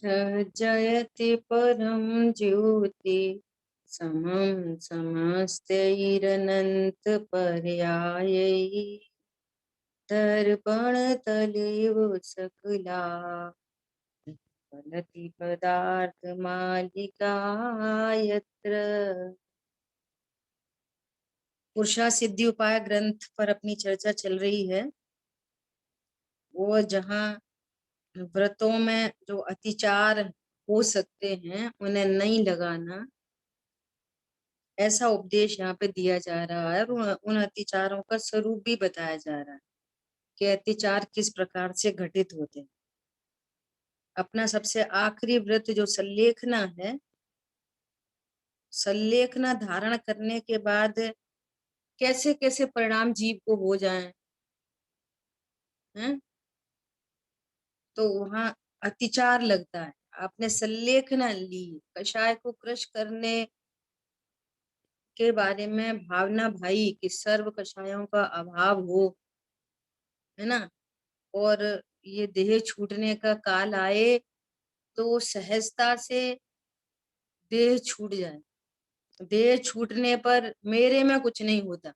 जयति परम ज्योति समं समस्तैरनन्तपर्यायै दर्पणतलेव सकला फलति पदार्थमालिका यत्र। पुरुषा सिद्धि उपाय ग्रंथ पर अपनी चर्चा चल रही है। वो जहाँ व्रतों में जो अतिचार हो सकते हैं उन्हें नहीं लगाना, ऐसा उपदेश यहाँ पे दिया जा रहा है। और उन अतिचारों का स्वरूप भी बताया जा रहा है कि अतिचार किस प्रकार से घटित होते हैं। अपना सबसे आखिरी व्रत जो सल्लेखना है, सल्लेखना धारण करने के बाद कैसे कैसे परिणाम जीव को हो जाएं, हैं? तो वहां अतिचार लगता है। आपने सल्लेखना ली, कषाय को क्रश करने के बारे में भावना भाई कि सर्व कषायों का अभाव हो, है ना, और ये देह छूटने का काल आए तो सहजता से देह छूट जाए। देह छूटने पर मेरे में कुछ नहीं होता,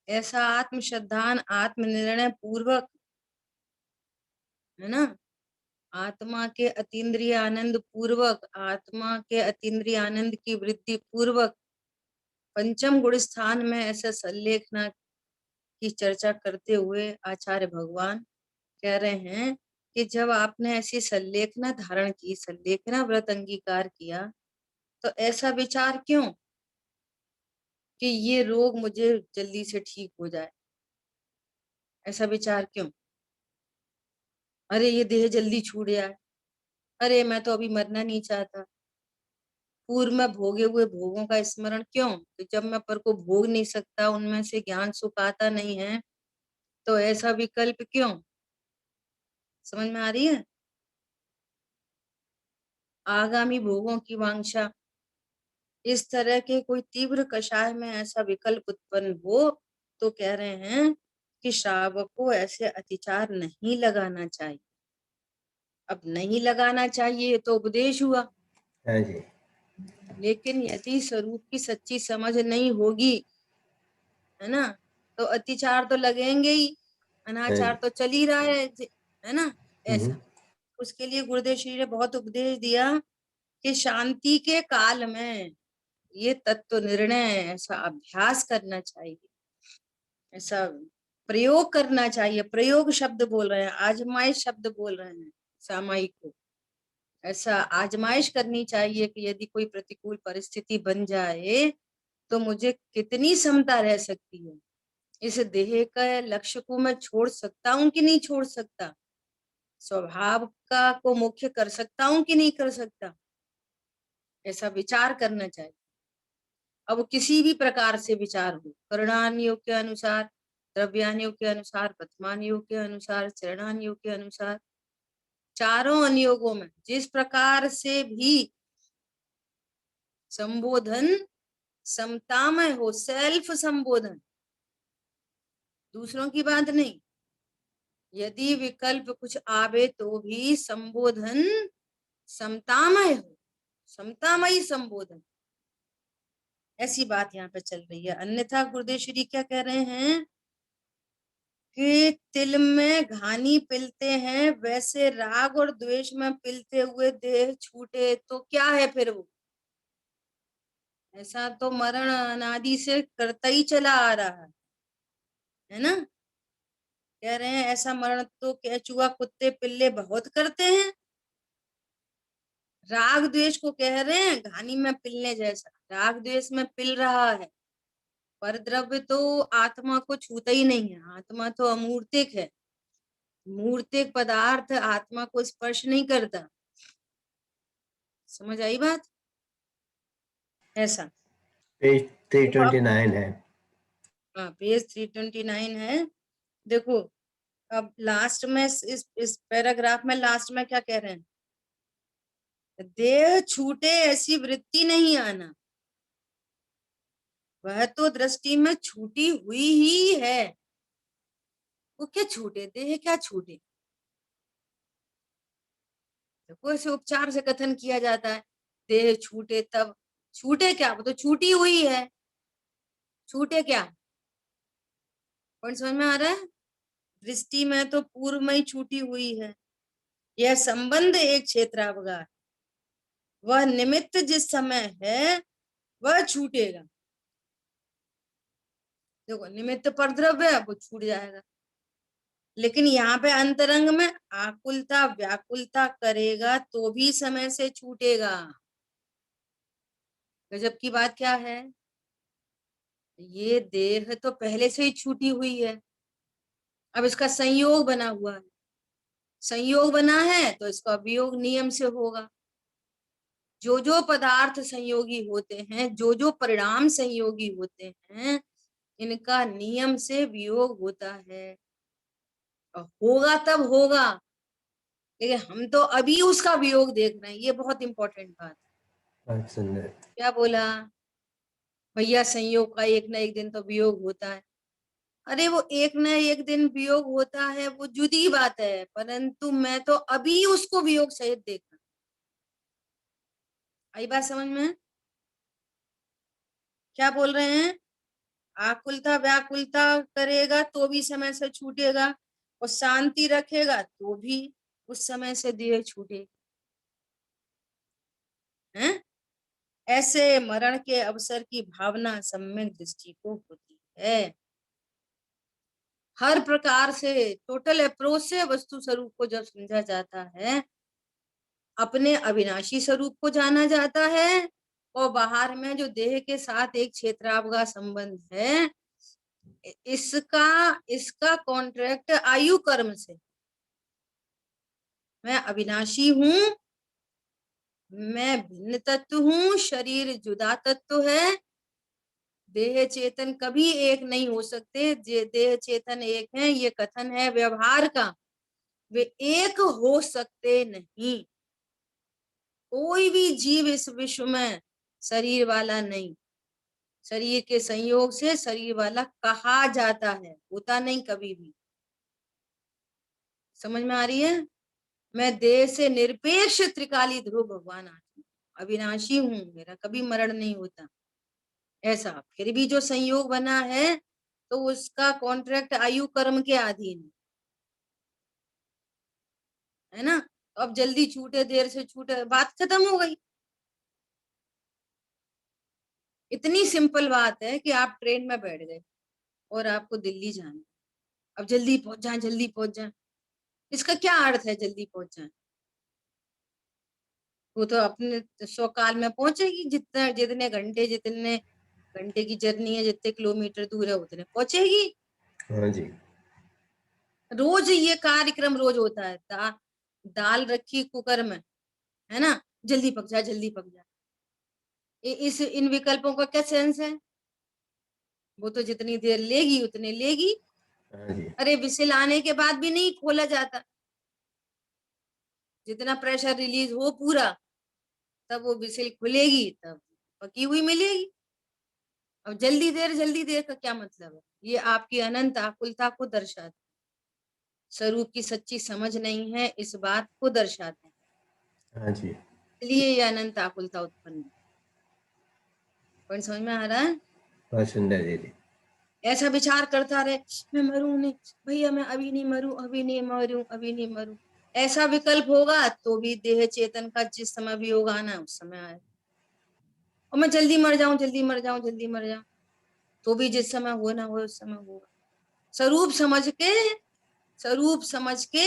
ऐसा आत्म श्रद्धान आत्म निर्णय पूर्वक, है ना, आत्मा के अतीन्द्रिय आनंद पूर्वक, आत्मा के अतीन्द्रिय आनंद की वृद्धि पूर्वक पंचम गुण स्थान में ऐसा सल्लेखना की चर्चा करते हुए आचार्य भगवान कह रहे हैं कि जब आपने ऐसी सल्लेखना धारण की, सल्लेखना व्रत अंगीकार किया, तो ऐसा विचार क्यों कि ये रोग मुझे जल्दी से ठीक हो जाए? ऐसा विचार क्यों? अरे ये देह जल्दी छूट जाए, अरे मैं तो अभी मरना नहीं चाहता। पूर्व में भोगे हुए भोगों का स्मरण क्यों? तो जब मैं पर को भोग नहीं सकता, उनमें से ज्ञान सुख आता नहीं है, तो ऐसा विकल्प क्यों? समझ में आ रही है? आगामी भोगों की वांछा, इस तरह के कोई तीव्र कषाय में ऐसा विकल्प उत्पन्न हो तो कह रहे हैं कि श्रावक को ऐसे अतिचार नहीं लगाना चाहिए। अब नहीं लगाना चाहिए तो उपदेश हुआ, हाँ जी। लेकिन यदि स्वरूप की सच्ची समझ नहीं होगी, है ना, तो अतिचार तो लगेंगे ही, हाँ अनाचार जी। तो चल ही रहा है ना। हम्म। ऐसा उसके लिए गुरुदेव श्री ने बहुत उपदेश दिया कि शांति के काल में ये तत्व निर्णय ऐसा अभ्यास करना चाहिए, ऐसा प्रयोग करना चाहिए। प्रयोग शब्द बोल रहे हैं, आजमाइश शब्द बोल रहे हैं सामायिक को। ऐसा आजमाइश करनी चाहिए कि यदि कोई प्रतिकूल परिस्थिति बन जाए तो मुझे कितनी क्षमता रह सकती है, इस देह का लक्ष्य को मैं छोड़ सकता हूँ कि नहीं छोड़ सकता, स्वभाव का को मुख्य कर सकता हूँ कि नहीं कर सकता, ऐसा विचार करना चाहिए। अब किसी भी प्रकार से विचार हो, करणान योग के अनुसार, द्रव्यान योग के अनुसार, पथमान योग के अनुसार, चरणान योग के अनुसार, चारों अनुयोगों में जिस प्रकार से भी संबोधन समतामय हो, सेल्फ संबोधन, दूसरों की बात नहीं। यदि विकल्प कुछ आवे तो भी संबोधन समतामय हो, समतामयी संबोधन, ऐसी बात यहाँ पे चल रही है। अन्यथा गुरुदेव श्री क्या कह रहे हैं कि तिल में घानी पिलते हैं, वैसे राग और द्वेष में पिलते हुए देह छूटे तो क्या है फिर वो? ऐसा तो मरण अनादि से करता ही चला आ रहा है ना। कह रहे हैं ऐसा मरण तो केचुआ कुत्ते पिल्ले बहुत करते हैं। राग द्वेष को कह रहे हैं घानी में पिलने जैसा, राग द्वेष में पिल रहा है, पर द्रव्य तो आत्मा को छूता ही नहीं है। आत्मा तो अमूर्तिक है, मूर्तिक पदार्थ आत्मा को स्पर्श नहीं करता। समझ आई बात? ऐसा पेज तो अब 329 है। हाँ, पेज 329 है। देखो अब लास्ट में इस पैराग्राफ में लास्ट में क्या कह रहे हैं, देह छूटे ऐसी वृत्ति नहीं आना, वह तो दृष्टि में छूटी हुई ही है। वो क्या छूटे, देह क्या छूटे? देखो ऐसे उपचार से कथन किया जाता है, देह छूटे तब। छूटे क्या, वो तो छूटी हुई है। छूटे क्या, कौन समझ में आ रहा है? दृष्टि में तो पूर्व में ही छूटी हुई है। यह संबंध एक क्षेत्रावगाह है। वह निमित्त जिस समय है वह छूटेगा। देखो निमित्त पर द्रव्य है, वो छूट जाएगा। लेकिन यहाँ पे अंतरंग में आकुलता व्याकुलता करेगा तो भी समय से छूटेगा। गजब की बात क्या है, ये देह तो पहले से ही छूटी हुई है, अब इसका संयोग बना हुआ है। संयोग बना है तो इसका वियोग नियम से होगा। जो जो पदार्थ संयोगी होते हैं, जो जो परिणाम संयोगी होते हैं, इनका नियम से वियोग होता है। और होगा तब होगा, लेकिन हम तो अभी उसका वियोग देख रहे हैं। ये बहुत इंपॉर्टेंट बात है। बात सुन रहे। क्या बोला भैया, संयोग का एक ना एक दिन तो वियोग होता है। अरे वो एक न एक दिन वियोग होता है, वो जुदी बात है, परंतु मैं तो अभी उसको वियोग सहित देख रहा हूं। आई बात समझ में? क्या बोल रहे हैं, आकुलता व्याकुलता करेगा तो भी समय से छूटेगा, और शांति रखेगा तो भी उस समय से देह छूटेगी। हैं? ऐसे मरण के अवसर की भावना सम्यक दृष्टि को होती है। हर प्रकार से टोटल अप्रोच से वस्तु स्वरूप को जब समझा जाता है, अपने अविनाशी स्वरूप को जाना जाता है, और बाहर में जो देह के साथ एक क्षेत्रावगाह संबंध है, इसका इसका कॉन्ट्रैक्ट आयु कर्म से। मैं अविनाशी हूं, मैं भिन्न तत्व हूं, शरीर जुदा तत्व है। देह चेतन कभी एक नहीं हो सकते। देह चेतन एक है, ये कथन है व्यवहार का। वे एक हो सकते नहीं। कोई भी जीव इस विश्व में शरीर वाला नहीं। शरीर के संयोग से शरीर वाला कहा जाता है, होता नहीं कभी भी। समझ में आ रही है? मैं देह से निरपेक्ष त्रिकाली ध्रुव भगवान आत्मा, अविनाशी हूं, मेरा कभी मरण नहीं होता। ऐसा फिर भी जो संयोग बना है तो उसका कॉन्ट्रैक्ट आयु कर्म के अधीन है ना। तो अब जल्दी छूटे देर से छूटे, बात खत्म हो गई। इतनी सिंपल बात है कि आप ट्रेन में बैठ गए और आपको दिल्ली जाना है। अब जल्दी पहुंच जाए, जल्दी पहुंच जाए। इसका क्या अर्थ है जल्दी पहुंच जाए? वो तो अपने स्वकाल में पहुंचेगी, जितने जितने घंटे, जितने घंटे की जर्नी है, जितने किलोमीटर दूर है उतने पहुंचेगी। हाँ जी। रोज ये कार्यक्रम रोज होता है। दाल रखी कुकर में, है ना, जल्दी पक जाए, जल्दी पक जाए। इस इन विकल्पों का क्या सेंस है? वो तो जितनी देर लेगी उतने लेगी। हाँ जी। अरे विसिल आने के बाद भी नहीं खोला जाता, जितना प्रेशर रिलीज हो पूरा, तब वो विसिल खुलेगी, तब पकी हुई मिलेगी। अब जल्दी देर का क्या मतलब है? ये आपकी अनंत आकुलता को दर्शाता है, स्वरूप की सच्ची समझ नहीं है इस बात को दर्शाते हैं। हाँ जी। इसलिए ये अनंत आकुलता उत्पन्न है। पॉइंट समझ में आ रहा है? बात सुन रहे दीदी। ऐसा विचार करता रहे, मैं मरूं नहीं भैया, मैं अभी नहीं मरूं, अभी नहीं मरूं, अभी नहीं मरूं। ऐसा विकल्प होगा तो भी देह चेतन का जिस समय भी होगा आना उस समय आए। और मैं जल्दी मर जाऊं, जल्दी मर जाऊं, जल्दी मर जाऊं, तो भी जिस समय हो ना हो उस समय होगा। स्वरूप समझ के, स्वरूप समझ के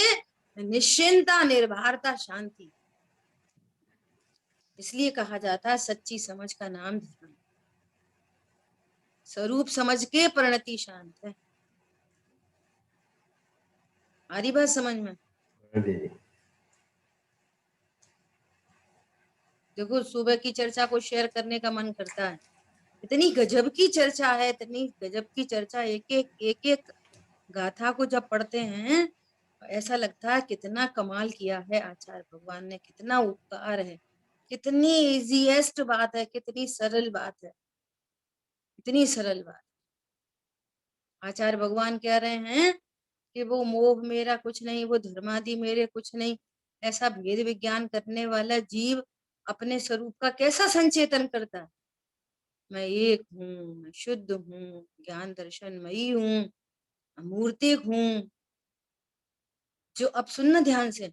निश्चिंता, निर्भरता, शांति। इसलिए कहा जाता है सच्ची समझ का नाम ध्यान। स्वरूप समझ के परिणति शांत है। आ रही बात समझ में? हाँ दीदी। देखो सुबह की चर्चा को शेयर करने का मन करता है। इतनी गजब की चर्चा है, इतनी गजब की चर्चा। एक एक गाथा को जब पढ़ते हैं ऐसा लगता है कितना कमाल किया है आचार्य भगवान ने, कितना उपकार है, कितनी इजीएस्ट बात है, कितनी सरल बात है, इतनी सरल बात। आचार्य भगवान कह रहे हैं कि वो मोह मेरा कुछ नहीं, वो धर्मादि मेरे कुछ नहीं, ऐसा भेद विज्ञान करने वाला जीव अपने स्वरूप का कैसा संचेतन करता है? मैं एक हूँ, मैं शुद्ध हूँ, ज्ञान दर्शनमयी हूँ, अमूर्तिक हूँ। जो अब सुनना ध्यान से,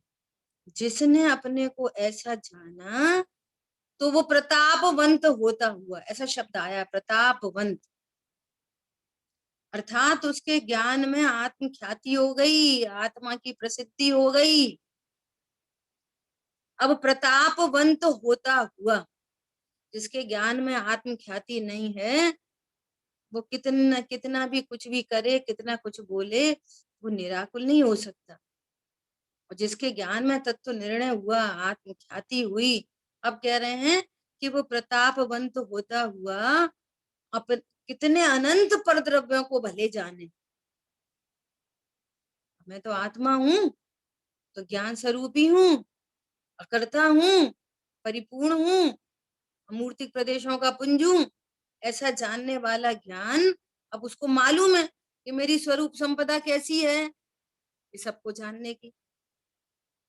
जिसने अपने को ऐसा जाना तो वो प्रतापवंत होता हुआ, ऐसा शब्द आया प्रतापवंत, अर्थात उसके ज्ञान में आत्म ख्याति हो गई, आत्मा की प्रसिद्धि हो गई। अब प्रतापवंत होता हुआ, जिसके ज्ञान में आत्म ख्याति नहीं है, वो कितना कितना भी कुछ भी करे, कितना कुछ बोले, वो निराकुल नहीं हो सकता। और जिसके ज्ञान में तत्व निर्णय हुआ, आत्म ख्याति हुई, अब कह रहे हैं कि वो प्रतापवंत होता हुआ अपन कितने अनंत परद्रव्यों को भले जाने। मैं तो आत्मा हूँ, तो ज्ञान स्वरूपी हूँ, अकर्ता हूँ, परिपूर्ण हूँ, अमूर्तिक प्रदेशों का पुंज हूँ, ऐसा जानने वाला ज्ञान। अब उसको मालूम है कि मेरी स्वरूप संपदा कैसी है, ये सबको जानने की।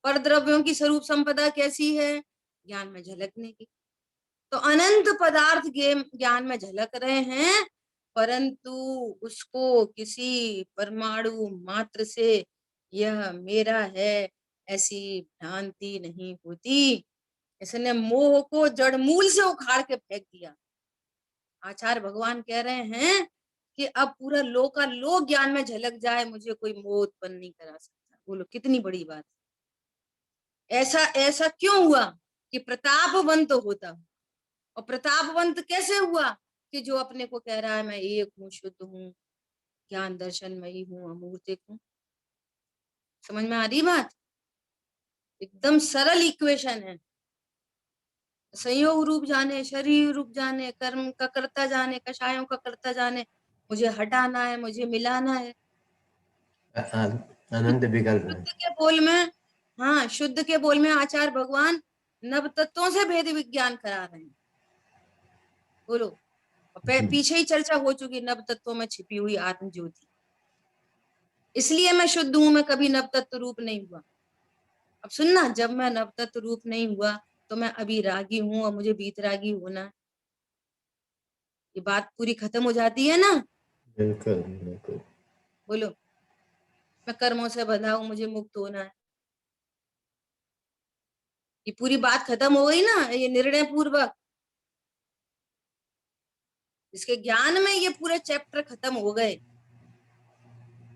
परद्रव्यों की स्वरूप संपदा कैसी है, ज्ञान में झलकने की। तो अनंत पदार्थ ज्ञान में झलक रहे हैं, परंतु उसको किसी परमाणु मात्र से यह मेरा है ऐसी भ्रांति नहीं होती। इसने मोह को जड़ मूल से उखाड़ के फेंक दिया। आचार्य भगवान कह रहे हैं कि अब पूरा लोकालोक ज्ञान में झलक जाए, मुझे कोई मोह उत्पन्न नहीं करा सकता। बोलो कितनी बड़ी बात। ऐसा ऐसा क्यों हुआ कि प्रतापवंत होता। और प्रतापवंत कैसे हुआ कि जो अपने को कह रहा है मैं एक हूँ, शुद्ध हूँ, ज्ञान दर्शनमयी हूँ, अमूर्तिक हूँ। समझ में आ रही बात? एकदम सरल इक्वेशन है। संयोग रूप जाने, शरीर रूप जाने, कर्म का कर्ता जाने, कषायों का कर्ता जाने, मुझे हटाना है, मुझे मिलाना है। अनंत विकल्प है। शुद्ध के बोल में, हाँ, शुद्ध के बोल में आचार्य भगवान नव तत्वों से भेद विज्ञान करा रहे हैं। बोलो, पीछे ही चर्चा हो चुकी नव तत्वों में छिपी हुई आत्म ज्योति। इसलिए मैं शुद्ध हूं, मैं कभी नव तत्व रूप नहीं हुआ। अब सुनना, जब मैं नव तत्व रूप नहीं हुआ तो मैं अभी रागी हूं और मुझे बीतरागी होना है। ये बात पूरी खत्म हो जाती है ना? बिल्कुल बिल्कुल। बोलो, मैं कर्मों से बंधा हूं, मुझे मुक्त होना है। ये पूरी बात खत्म हो गई ना, ये निर्णय पूर्वक। इसके ज्ञान में ये पूरे चैप्टर खत्म हो गए।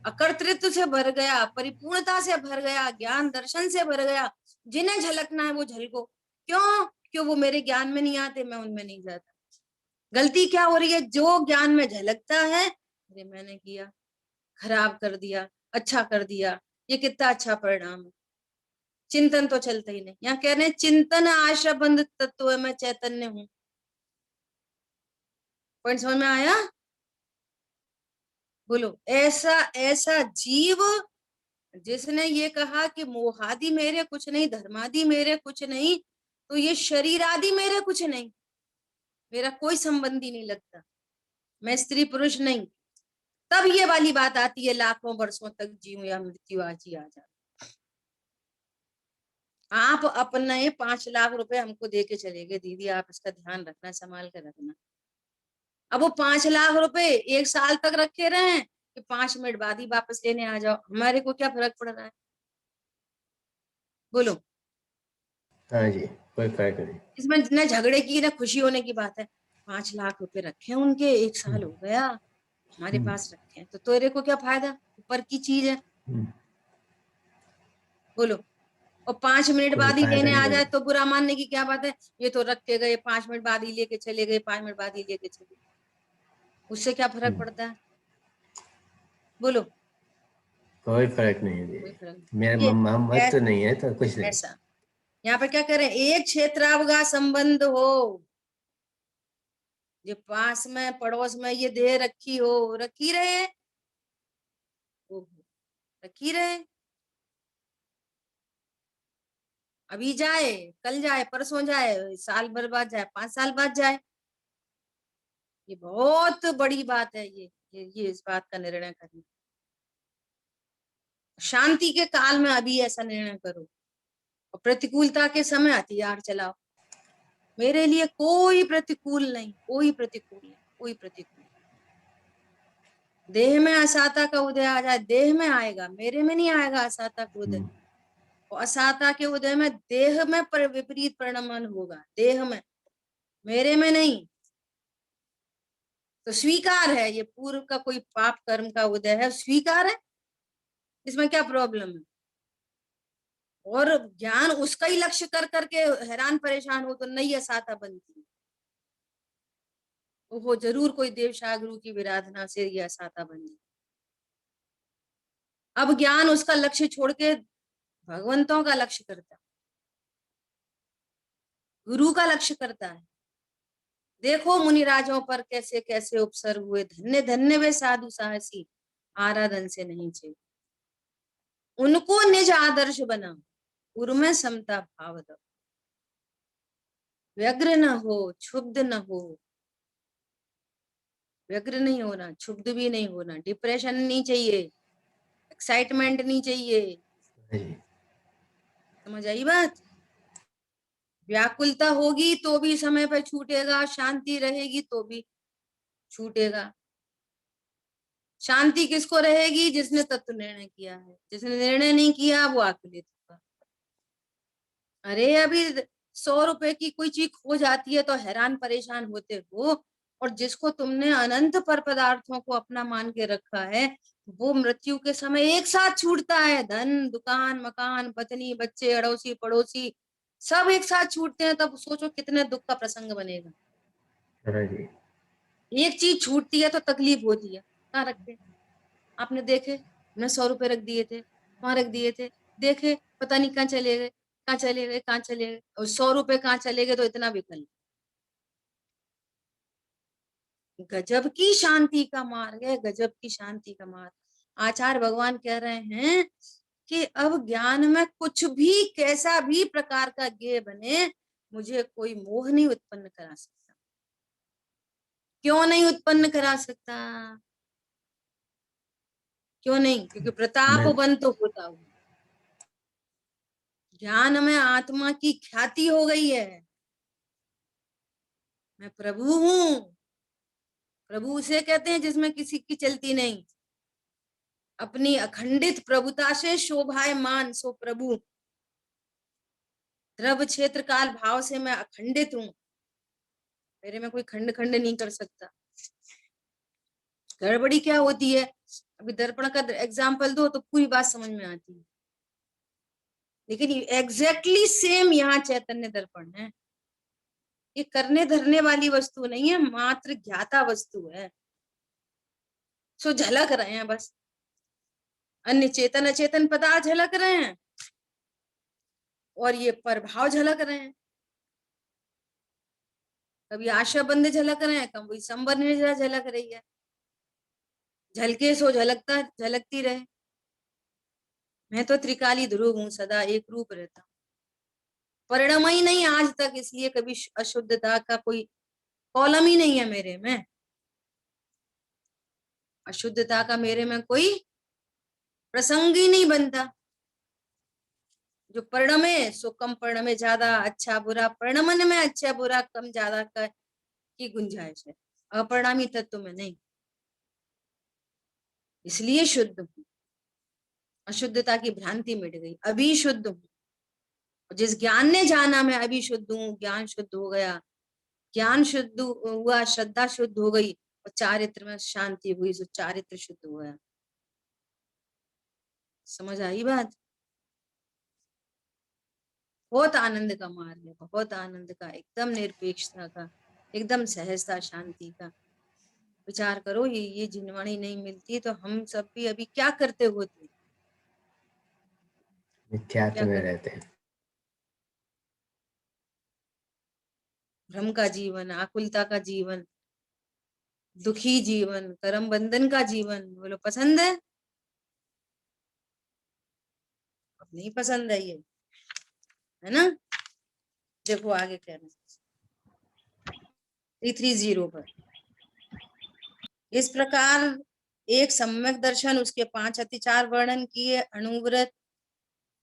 अकर्तृत्व से भर गया, परिपूर्णता से भर गया, ज्ञान दर्शन से भर गया। जिन्हें झलकना है वो झलको। क्यों? क्यों वो मेरे ज्ञान में नहीं आते, मैं उनमें नहीं जाता। गलती क्या हो रही है? जो ज्ञान में झलकता है, अरे मैंने किया, खराब कर दिया, अच्छा कर दिया, ये कितना अच्छा परिणाम है। चिंतन तो चलता ही नहीं। यहाँ कह रहे हैं चिंतन आशा बंध तत्व है, मैं चैतन्य हूँ। पॉइंट समझ में आया? बोलो, ऐसा ऐसा जीव जिसने ये कहा कि मोहादि मेरे कुछ नहीं, धर्मादि मेरे कुछ नहीं, तो ये शरीर आदि मेरे कुछ नहीं, मेरा कोई संबंधी नहीं लगता, मैं स्त्री पुरुष नहीं। तब ये वाली बात आती है लाखों वर्षों तक जीऊं या मृत्यु आज ही आ जाए। आप अपने 5 लाख रुपए हमको दे के चले गए, दीदी आप इसका ध्यान रखना, संभाल कर रखना। अब वो 5 लाख रुपए 1 साल तक रखे रहे कि 5 मिनट बाद ही वापस लेने आ जाओ, हमारे को क्या फर्क पड़ रहा है? बोलो, हाँ जी, कोई फर्क नहीं। इसमें न झगड़े की न खुशी होने की बात है। 5 लाख रुपए रखे उनके, 1 साल हो गया, हमारे पास रखे हैं, तो तेरे को क्या फायदा? ऊपर की चीज है। बोलो, और 5 मिनट कोई बाद ही फायदा लेने नहीं आ जाए होगा। तो बुरा मानने की क्या बात है? ये तो रख के गए, 5 मिनट बाद ही लेके चले गए, 5 मिनट बाद ही लेके चले गए, उससे क्या फर्क पड़ता है? बोलो, कोई फर्क नहीं है कोई दीदी। फर्क नहीं। मेरा ये मत तो नहीं है तो कुछ नहीं। ऐसा यहाँ पे क्या करें, एक क्षेत्रावगा संबंध हो, जो पास में पड़ोस में ये देह रखी हो, रखी रहे, वो रखी रहे। अभी जाए, कल जाए, परसों जाए, साल भर बाद जाए, 5 साल बाद जाए, ये बहुत बड़ी बात है। ये इस बात का निर्णय करना, शांति के काल में अभी ऐसा निर्णय करो। और प्रतिकूलता के समय हथियार चलाओ। मेरे लिए कोई प्रतिकूल नहीं, कोई प्रतिकूल नहीं, कोई प्रतिकूल। देह में असाता का उदय आ जाए, देह में आएगा, मेरे में नहीं आएगा असाता का उदय। और असाता के उदय में देह में विपरीत परिणमन होगा, देह में, मेरे में नहीं। तो स्वीकार है, ये पूर्व का कोई पाप कर्म का उदय है, स्वीकार है, इसमें क्या प्रॉब्लम है। और ज्ञान उसका ही लक्ष्य कर करके हैरान परेशान हो तो नहीं असाता बनती, वो जरूर कोई देव शागुरु की विराधना से यह असाता बनी। अब ज्ञान उसका लक्ष्य छोड़ के भगवंतों का लक्ष्य करता है, गुरु का लक्ष्य करता है। देखो मुनिराजों पर कैसे कैसे उपसर्ग हुए, धन्य धन्य वे साधु साहसी, आराधन से नहीं चाहिए। उनको निज आदर्श बना, गुरु में समता भाव दो, व्यग्र न हो, क्षुब्ध न हो, व्यग्र नहीं होना, क्षुब्ध भी नहीं होना, डिप्रेशन नहीं चाहिए, एक्साइटमेंट नहीं चाहिए। समझ आई बात। व्याकुलता होगी तो भी समय पर छूटेगा, शांति रहेगी तो भी छूटेगा। शांति किसको रहेगी? जिसने तत्व निर्णय किया है, जिसने निर्णय नहीं किया वो आकुलित होगा। अरे अभी 100 रुपए की कोई चीज खो जाती है तो हैरान परेशान होते हो, और जिसको तुमने अनंत पर पदार्थों को अपना मान के रखा है वो मृत्यु के समय एक साथ छूटता है। धन, दुकान, मकान, पत्नी, बच्चे, अड़ोसी पड़ोसी सब एक साथ छूटते हैं, तब सोचो कितने दुख का प्रसंग बनेगा। एक चीज छूटती है तो तकलीफ होती है। कहाँ रखते आपने देखे, हमने 100 रुपए रख दिए थे, वहां रख दिए थे, देखे पता नहीं कहाँ चले गए, कहाँ चले गए, कहाँ चले गए, और 100 रुपए कहाँ चले गए तो इतना विकल्प। गजब की शांति का मार्ग है, गजब की शांति का मार्ग। आचार्य भगवान कह रहे हैं कि अब ज्ञान में कुछ भी कैसा भी प्रकार का ज्ञेय बने, मुझे कोई मोह नहीं उत्पन्न करा सकता। क्यों नहीं उत्पन्न करा सकता? क्यों नहीं? क्योंकि प्रतापवन तो होता हुआ ज्ञान में आत्मा की ख्याति हो गई है। मैं प्रभु हूं। प्रभु उसे कहते हैं जिसमें किसी की चलती नहीं, अपनी अखंडित प्रभुता से शोभायमान सो प्रभु। द्रव क्षेत्र काल भाव से मैं अखंडित हूं, मेरे में कोई खंड खंड नहीं कर सकता। गड़बड़ी क्या होती है? अभी दर्पण का एग्जाम्पल दो तो पूरी बात समझ में आती है, लेकिन एग्जैक्टली सेम यहाँ चैतन्य दर्पण है। ये करने धरने वाली वस्तु नहीं है, मात्र ज्ञाता वस्तु है। सो झलक रहे हैं बस, अन्य चेतन अचेतन पदार्थ झलक रहे हैं और ये प्रभाव झलक रहे हैं। कभी आशा बंद झलक रहे हैं, कभी संबर निर्जरा झलक रही है। झलके सो झलकता झलकती रहे। मैं तो त्रिकाली ध्रुव हूं, सदा एक रूप रहता हूं, परिणाम ही नहीं आज तक, इसलिए कभी अशुद्धता का कोई कॉलम ही नहीं है मेरे में। अशुद्धता का मेरे में कोई प्रसंग ही नहीं बनता। जो परिणमे सो कम परिणमे ज्यादा, अच्छा बुरा परिणमन में अच्छा बुरा कम ज्यादा का की गुंजाइश है, अपरिणामी तत्व में नहीं। इसलिए शुद्ध हूं, अशुद्धता की भ्रांति मिट गई, अभी शुद्ध हूं। जिस ज्ञान ने जाना मैं अभी शुद्ध हूँ, ज्ञान शुद्ध हो गया, ज्ञान शुद्ध हुआ, श्रद्धा शुद्ध हो गई और चारित्र में शांति हुई, तो चारित्र शुद्ध हो गया। समझ आई बात? बहुत आनंद का मार्ग है, बहुत आनंद का, एकदम निरपेक्षता का, एकदम सहजता शांति का। विचार करो, ये जिनवाणी नहीं मिलती तो हम सब भी अभी क्या करते होते? मिथ्यात्व में रहते हैं। भ्रम का जीवन, आकुलता का जीवन, दुखी जीवन, कर्म बंधन का जीवन, बोलो पसंद है? अब नहीं पसंद है ये, है ना? देखो आगे कह रहे हैं 330 पर, इस प्रकार एक सम्यक दर्शन, उसके 5 अतिचार वर्णन किए, अणुव्रत,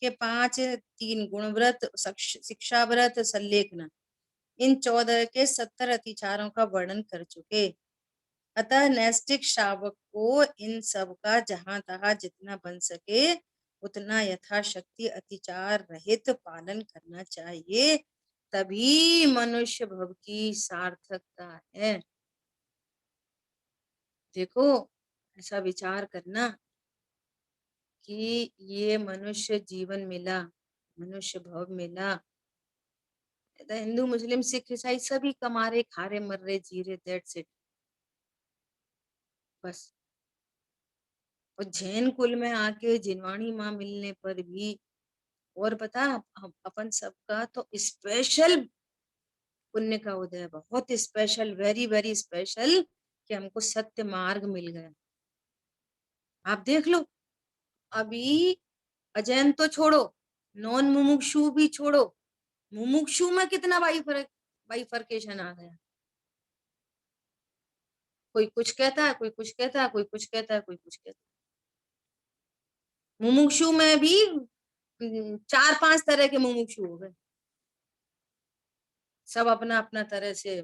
के 5 3 गुण व्रत, शिक्षा व्रत, संलेखन, इन 14 के 70 अतिचारों का वर्णन कर चुके। अतः नैष्ठिक श्रावक को इन सब का जहां तहां जितना बन सके उतना यथाशक्ति अतिचार रहित पालन करना चाहिए, तभी मनुष्य भव की सार्थकता है। देखो, ऐसा विचार करना कि ये मनुष्य जीवन मिला, मनुष्य भव मिला, हिंदू मुस्लिम सिख ईसाई सभी कमा रहे, खा रहे, मर रहे, जी रहे, दैट्स इट, बस। और जैन कुल में आके जिनवाणी माँ मिलने पर भी, और पता अपन सबका तो स्पेशल पुण्य का उदय है, बहुत स्पेशल, वेरी वेरी स्पेशल, कि हमको सत्य मार्ग मिल गया। आप देख लो, अभी अजैन तो छोड़ो, नॉन मुमुक्षु भी छोड़ो, मुमुक्षु में कितना बाइफरकेशन आ गया। कोई कुछ कहता है, कोई कुछ कहता है, कोई कुछ कहता है, कोई कुछ कहता है। मुमुक्षु में भी 4-5 तरह के मुमुक्षु हो गए, सब अपना अपना तरह से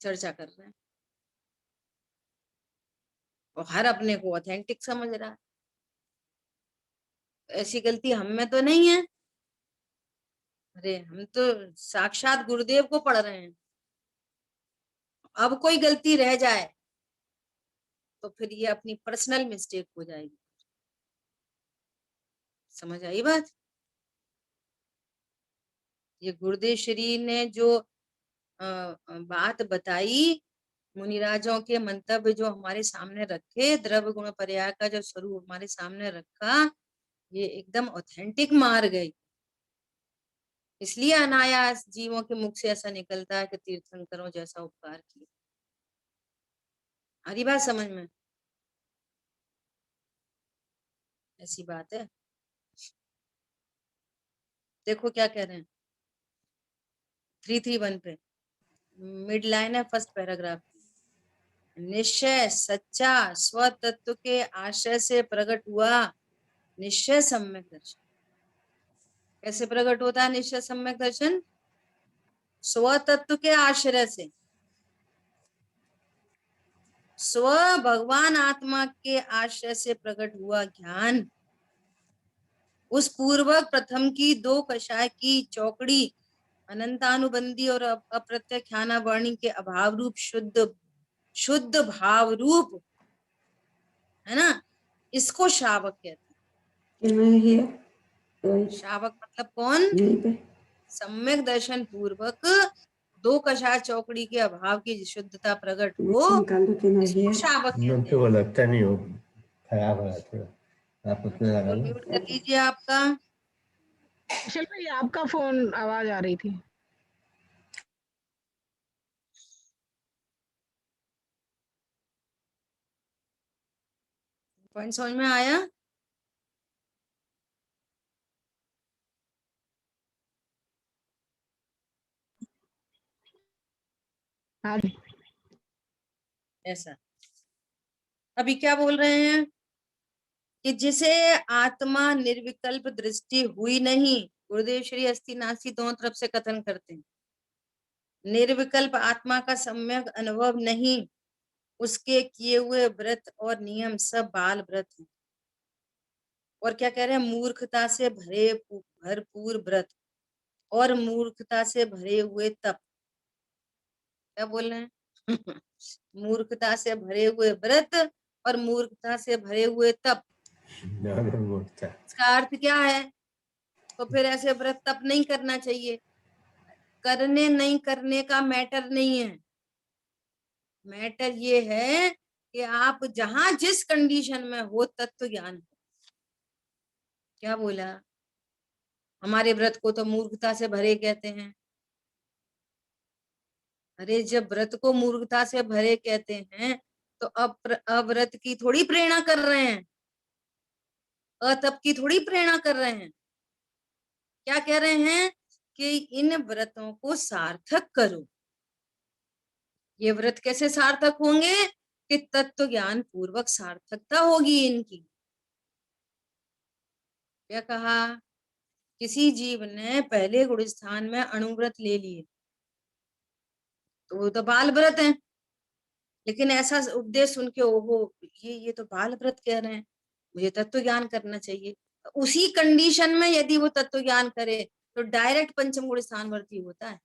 चर्चा कर रहे हैं, और हर अपने को ऑथेंटिक समझ रहा है। ऐसी गलती हम में तो नहीं है, अरे हम तो साक्षात गुरुदेव को पढ़ रहे हैं। अब कोई गलती रह जाए तो फिर ये अपनी पर्सनल मिस्टेक हो जाएगी। समझ आई बात? ये गुरुदेव श्री ने जो बात बताई, मुनिराजों के मंतव्य जो हमारे सामने रखे, द्रव्य गुण पर्याय का जो स्वरूप हमारे सामने रखा, ये एकदम ऑथेंटिक मार्ग है। इसलिए अनायास जीवों के मुख से ऐसा निकलता है कि तीर्थंकरों जैसा उपकार किया। हरी बात समझ में? ऐसी बात है। देखो क्या कह रहे हैं 331 पे, मिड लाइन है फर्स्ट पैराग्राफ। निश्चय सच्चा स्वतत्व के आश्रय से प्रकट हुआ निश्चय सम्यक दर्शन। कैसे प्रकट होता है निश्चय सम्यक दर्शन? स्वतत्व के आश्रय से। स्व भगवान आत्मा के आश्रय से प्रकट हुआ ज्ञान, उस पूर्वक प्रथम की 2 कषाय की चौकड़ी अनंतानुबंधी और अप्रत्याख्याना वर्णी के अभाव रूप शुद्ध भाव रूप है ना, इसको श्रावक कहते हैं। श्रावक मतलब कौन? सम्यक दर्शन पूर्वक 2 कषाय चौकड़ी के अभाव की शुद्धता प्रकट हो, इसको श्रावक कहते हैं। लगता नहीं हो खराब हो थोड़ा, आप उसमें लगा लो। म्यूट कर लीजिए आपका। कुशल भाई आपका फोन आवाज आ रही थी। पॉइंट समझ में आया? हाँ जी। ऐसा अभी क्या बोल रहे हैं कि जिसे आत्मा निर्विकल्प दृष्टि हुई नहीं, गुरुदेव श्री अस्थिनासी दोनों तरफ से कथन करते हैं, निर्विकल्प आत्मा का सम्यक अनुभव नहीं, उसके किए हुए व्रत और नियम सब बाल व्रत हैं। और क्या कह रहे हैं? मूर्खता से भरपूर व्रत और मूर्खता से भरे हुए तप। क्या बोल रहे हैं? मूर्खता से भरे हुए व्रत और मूर्खता से भरे हुए तप। इसका अर्थ क्या है? तो फिर ऐसे व्रत तप नहीं करना चाहिए। करने नहीं करने का मैटर नहीं है, मैटर ये है कि आप जहां जिस कंडीशन में हो तत्व ज्ञान हो। क्या बोला? हमारे व्रत को तो मूर्खता से भरे कहते हैं। अरे जब व्रत को मूर्खता से भरे कहते हैं तो अव्रत की थोड़ी प्रेरणा कर रहे हैं, अतप की थोड़ी प्रेरणा कर रहे हैं। क्या कह रहे हैं कि इन व्रतों को सार्थक करो। ये व्रत कैसे सार्थक होंगे? कि तत्व ज्ञान पूर्वक सार्थकता होगी इनकी। क्या कहा? किसी जीव ने पहले गुण स्थान में अणुव्रत ले लिए तो वो तो बाल व्रत है, लेकिन ऐसा उपदेश सुन के ओहो ये तो बाल व्रत कह रहे हैं, मुझे तत्व ज्ञान करना चाहिए। उसी कंडीशन में यदि वो तत्व ज्ञान करे तो डायरेक्ट पंचम गुण स्थान वर्ती होता है।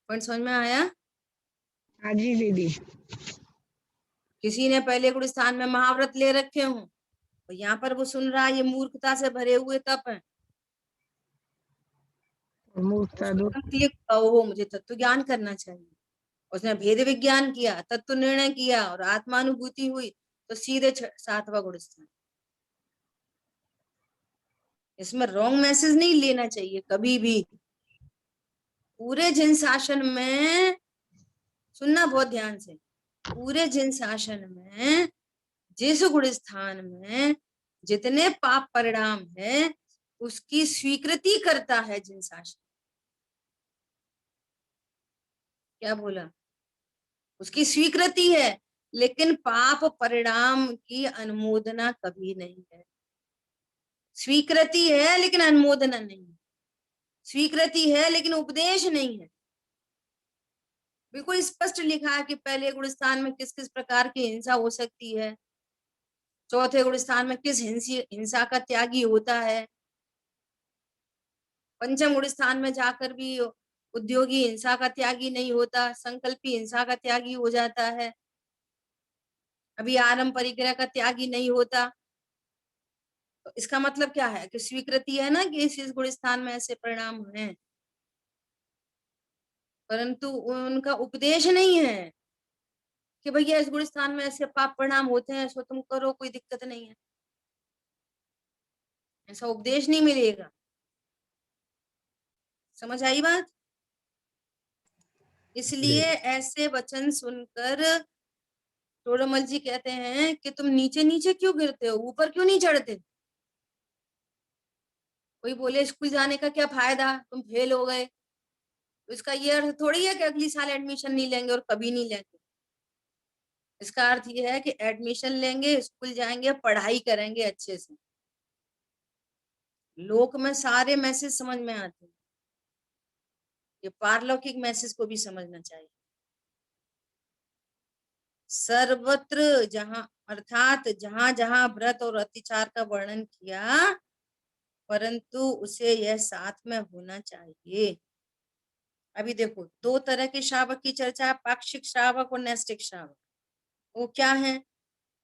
पॉइंट समझ में आया? हाँ जी दीदी। किसी ने पहले गुण स्थान में महाव्रत ले रखे हों तो यहाँ पर वो सुन रहा है, ये मूर्खता से भरे हुए तप है, मूर्खता दूर। ओहो मुझे तत्व ज्ञान करना चाहिए। उसने भेद विज्ञान किया, तत्व निर्णय किया और आत्मानुभूति हुई तो सीधे 7वां गुण स्थान। इसमें रॉन्ग मैसेज नहीं लेना चाहिए कभी भी। पूरे जिन शासन में सुनना बहुत ध्यान से, पूरे जिन शासन में जिस गुण स्थान में जितने पाप परिणाम है उसकी स्वीकृति करता है जिन शासन। क्या बोला? उसकी स्वीकृति है, लेकिन पाप परिणाम की अनुमोदना कभी नहीं है। स्वीकृति है लेकिन अनुमोदना नहीं है, स्वीकृति है लेकिन उपदेश नहीं है। बिल्कुल स्पष्ट लिखा है कि पहले गुण स्थान में किस किस प्रकार की हिंसा हो सकती है, चौथे गुण स्थान में किस हिंसा का त्यागी होता है, पंचम गुण स्थान में जाकर भी उद्योगी हिंसा का त्यागी नहीं होता, संकल्पी हिंसा का त्यागी हो जाता है, अभी आरंभ परिग्रह का त्यागी नहीं होता। तो इसका मतलब क्या है कि स्वीकृति है ना कि इस गुण स्थान में ऐसे परिणाम हैं, परंतु उनका उपदेश नहीं है कि भैया इस गुण स्थान में ऐसे पाप परिणाम होते हैं सो तुम करो, कोई दिक्कत नहीं है। ऐसा उपदेश नहीं मिलेगा। समझ आई बात? इसलिए ऐसे वचन सुनकर टोडरमल जी कहते हैं कि तुम नीचे नीचे क्यों गिरते हो, ऊपर क्यों नहीं चढ़ते। कोई बोले स्कूल जाने का क्या फायदा, तुम फेल हो गए, तो इसका ये अर्थ थोड़ी है कि अगली साल एडमिशन नहीं लेंगे और कभी नहीं लेंगे। इसका अर्थ ये है कि एडमिशन लेंगे, स्कूल जाएंगे, पढ़ाई करेंगे अच्छे से। लोक में सारे मैसेज समझ में आते हैं, ये पारलौकिक मैसेज को भी समझना चाहिए। सर्वत्र जहां अर्थात जहां जहां व्रत और अतिचार का वर्णन किया, परंतु उसे यह साथ में होना चाहिए। अभी देखो दो तरह के श्रावक की चर्चा है, पाक्षिक श्रावक और नैष्टिक श्रावक। वो क्या है?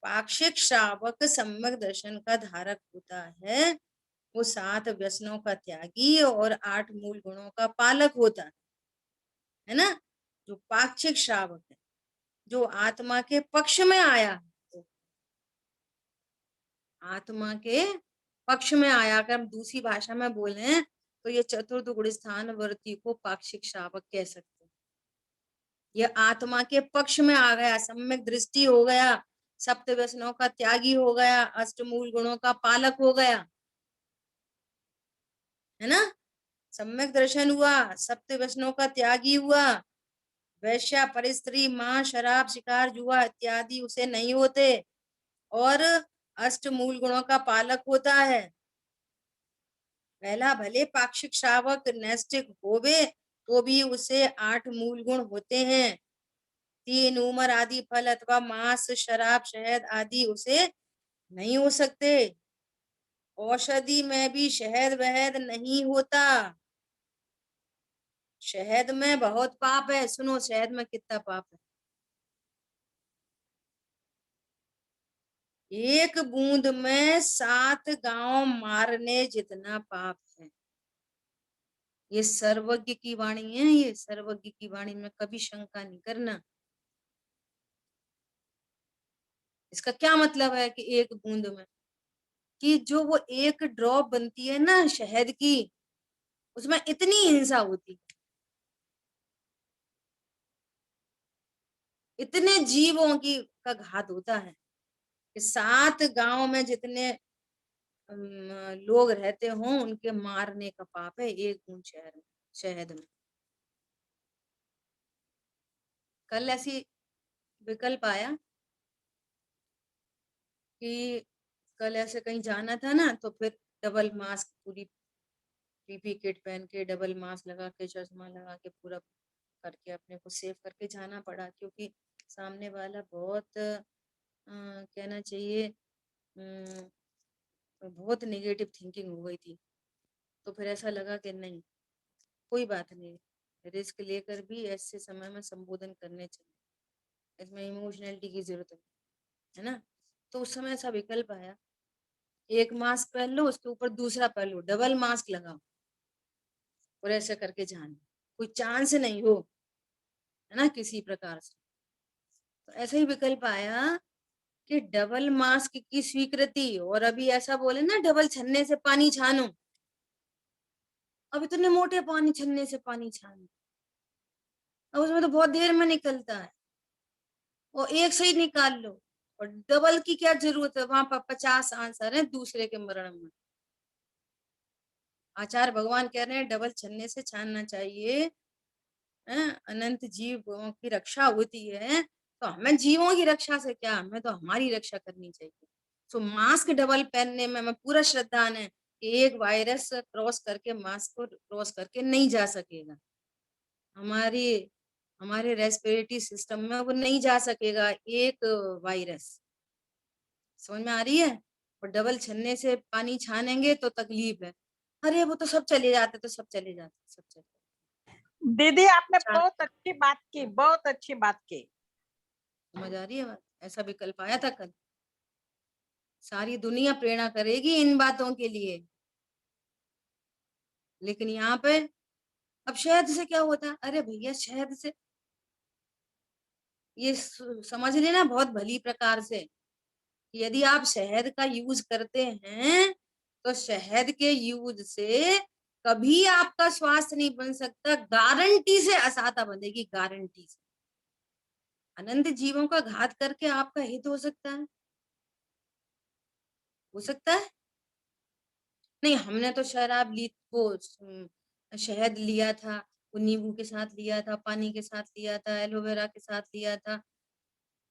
पाक्षिक श्रावक सम्यक दर्शन का धारक होता है, वो 7 व्यसनों का त्यागी और 8 मूल गुणों का पालक होता है ना। जो पाक्षिक श्रावक है, जो आत्मा के पक्ष में आया है, आत्मा के पक्ष में आया, अगर हम दूसरी भाषा में बोले तो ये चतुर्थ गुण स्थान वर्ती को पाक्षिक श्रावक कह सकते हैं। ये आत्मा के पक्ष में आ गया, सम्यक दृष्टि हो गया, सप्त व्यसनों का त्यागी हो गया, अष्टमूल गुणों का पालक हो गया, है ना। सम्यक दर्शन हुआ, सप्त व्यसनों का त्यागी हुआ, वैश्या परिस्त्री मां शराब शिकार जुआ इत्यादि उसे नहीं होते, और अष्ट मूल गुणों का पालक होता है। पहला भले पाक्षिक श्रावक नैष्टिक होवे तो भी उसे 8 मूल गुण होते हैं। 3 उमर आदि फल अथवा मांस शराब शहद आदि उसे नहीं हो सकते। औषधि में भी शहद वहद नहीं होता। शहद में बहुत पाप है, सुनो शहद में कितना पाप है। एक बूंद में 7 गांव मारने जितना पाप है। ये सर्वज्ञ की वाणी है, ये सर्वज्ञ की वाणी में कभी शंका नहीं करना। इसका क्या मतलब है कि एक बूंद में, कि जो वो एक ड्रॉप बनती है ना शहद की, उसमें इतनी हिंसा होती है, इतने जीवों की का घात होता है कि 7 गांव में जितने लोग रहते हों उनके मारने का पाप है एक बूंद शहर में शहद में। कल ऐसी विकल्प आया कि कल ऐसे कहीं जाना था ना, तो फिर डबल मास्क, पूरी पीपी किट पहन के, डबल मास्क लगा के, चश्मा लगा के, पूरा करके अपने को सेव करके जाना पड़ा, क्योंकि सामने वाला बहुत कहना चाहिए बहुत नेगेटिव थिंकिंग हो गई थी। तो फिर ऐसा लगा कि नहीं, कोई बात नहीं, रिस्क लेकर भी ऐसे समय में संबोधन करने चाहिए, इसमें इमोशनलिटी की जरूरत है ना। तो उस समय ऐसा विकल्प आया, एक मास्क पहन लो, उसके ऊपर दूसरा पहन लो, डबल मास्क लगाओ और ऐसे करके जाना, कोई चांस नहीं हो, है ना, किसी प्रकार से। तो ऐसा ही विकल्प आया कि डबल मास्क की स्वीकृति, और अभी ऐसा बोले ना, डबल छन्ने से पानी छानो, अब इतने मोटे पानी छन्ने से पानी छानो, अब उसमें तो बहुत देर में निकलता है, और एक से ही निकाल लो, और डबल की क्या जरूरत है, वहां पर 50 आंसर है दूसरे के मरण में। आचार्य भगवान कह रहे हैं डबल छन्ने से छानना चाहिए, अनंत जीवों की रक्षा होती है, तो हमें जीवों की रक्षा से क्या, हमें तो हमारी रक्षा करनी चाहिए। तो मास्क डबल पहनने में पूरा श्रद्धान है कि एक वायरस क्रॉस करके, मास्क को क्रॉस करके नहीं जा सकेगा, हमारी हमारे रेस्पिरेटरी सिस्टम में वो नहीं जा सकेगा एक वायरस। समझ में आ रही है। और डबल छन्ने से पानी छानेंगे तो तकलीफ है, अरे वो तो सब चले जाते, तो सब चले जाते, सब चले जाते। दीदी आपने अच्छा, बहुत अच्छी बात की, बहुत अच्छी बात की। समझ आ रही है बात। ऐसा विकल्प आया था कल, सारी दुनिया प्रेरणा करेगी इन बातों के लिए, लेकिन यहाँ पे अब शहद से क्या होता है, अरे भैया शहद से ये समझ लेना बहुत भली प्रकार से, यदि आप शहद का यूज करते हैं तो शहद के यूज से कभी आपका स्वास्थ्य नहीं बन सकता, गारंटी से असाता बंधेगी, गारंटी से। अनंत जीवों का घात करके आपका हित हो सकता है, हो सकता है नहीं। हमने तो शराब ली, वो शहद लिया था, वो नींबू के साथ लिया था, पानी के साथ लिया था, एलोवेरा के साथ लिया था,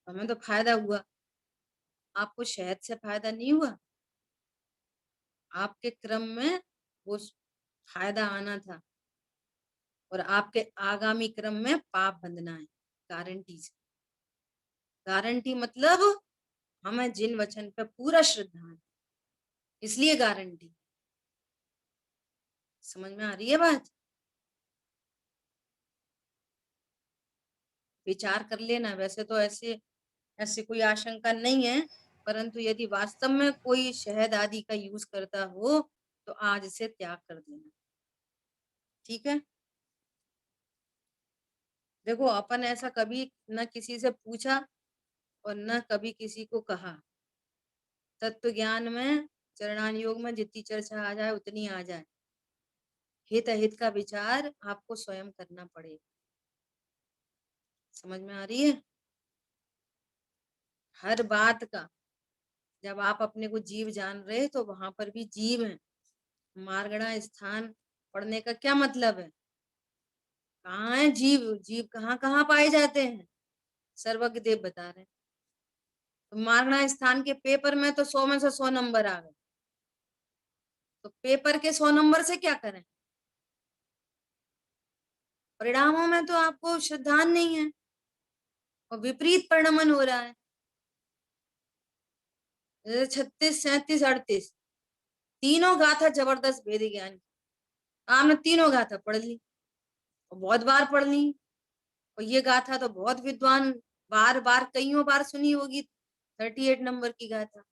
हमें तो फायदा हुआ, आपको शहद से फायदा नहीं हुआ। आपके क्रम में वो फायदा आना था, और आपके आगामी क्रम में पाप बंधना है, गारंटी से। गारंटी मतलब हमें जिन वचन पे पूरा श्रद्धा है, इसलिए गारंटी। समझ में आ रही है बात। विचार कर लेना, वैसे तो ऐसे ऐसी कोई आशंका नहीं है, परंतु यदि वास्तव में कोई शहद आदि का यूज करता हो तो आज से त्याग कर देना, ठीक है। देखो अपन ऐसा कभी न किसी से पूछा और न कभी किसी को कहा, तत्व ज्ञान में, चरणान योग में जितनी चर्चा आ जाए उतनी आ जाए, हित अहित का विचार आपको स्वयं करना पड़ेगा। समझ में आ रही है। हर बात का जब आप अपने को जीव जान रहे तो वहां पर भी जीव है। मार्गणा स्थान पढ़ने का क्या मतलब है, कहाँ है जीव, जीव कहाँ कहाँ पाए जाते हैं, सर्वज्ञ देव बता रहे हैं। तो मार्गणा स्थान के पेपर में तो 100 में से 100 नंबर आ गए, तो पेपर के 100 नंबर से क्या करें, परिणामों में तो आपको श्रद्धान नहीं है और विपरीत परिणमन हो रहा है। 36, 37, 38 तीनों गाथा जबरदस्त वेद ज्ञान, आपने तीनों गाथा पढ़ ली और बहुत बार पढ़ ली, और ये गाथा तो बहुत विद्वान बार बार कईयों बार सुनी होगी, 38 नंबर की गाथा।